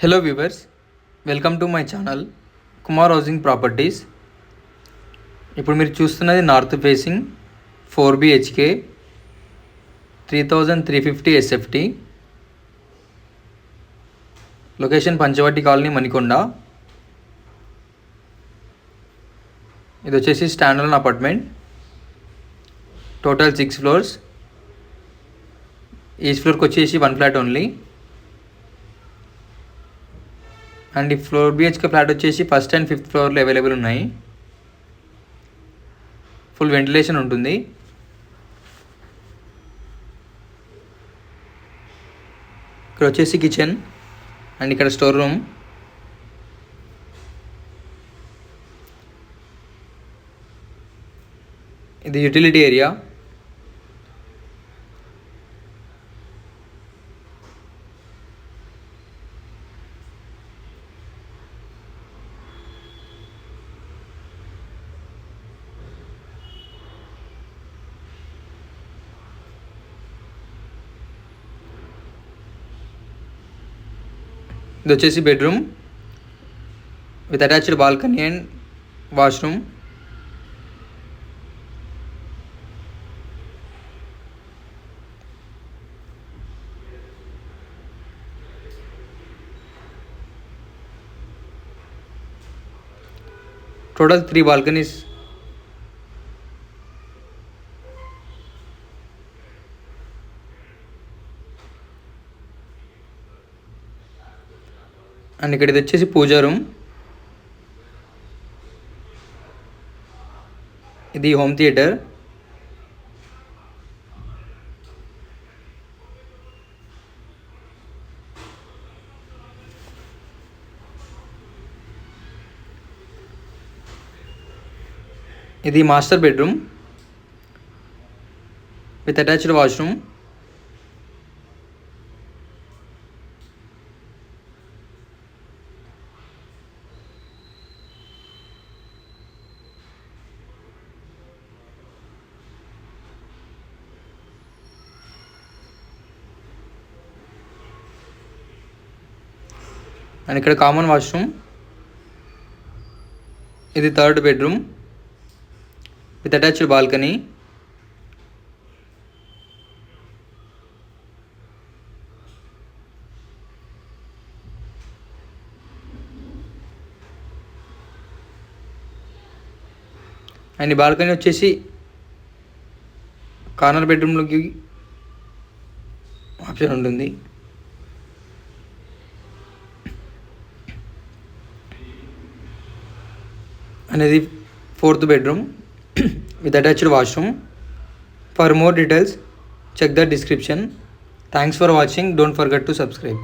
Hello viewers, welcome to my channel Kumar housing properties. ఇప్పుడు మీరు చూస్తున్నది north facing 4 BHK 3350 SFT, location Panchavati colony, Manikonda. ఇది వచ్చేసి standard apartment, total 6 floors. Each ఫ్లోర్కి వచ్చేసి 1 flat ఓన్లీ. అండ్ ఈ 4 BHK ఫ్లాట్ వచ్చేసి ఫస్ట్ అండ్ 5th ఫ్లోర్లో అవైలబుల్ ఉన్నాయి. ఫుల్ వెంటిలేషన్ ఉంటుంది. ఇక్కడ వచ్చేసి కిచెన్ అండ్ ఇక్కడ స్టోర్ రూమ్. ఇది యూటిలిటీ ఏరియా. ఇది వచ్చేసి bedroom with attached balcony and washroom. Total 3 balconies. And ఇక్కడ ఇది వచ్చేసి పూజా రూమ్. ఇది హోమ్ థియేటర్. ఇది master bedroom with attached washroom. And ఇక్కడ కామన్ వాష్రూమ్. ఇది 3rd bedroom with attached balcony. And ఈ బాల్కనీ వచ్చేసి కార్నర్ బెడ్రూమ్లోకి ఆప్షన్ ఉంటుంది. అనేది 4th bedroom with attached washroom. For more details, check the description. Thanks for watching. Don't forget to subscribe.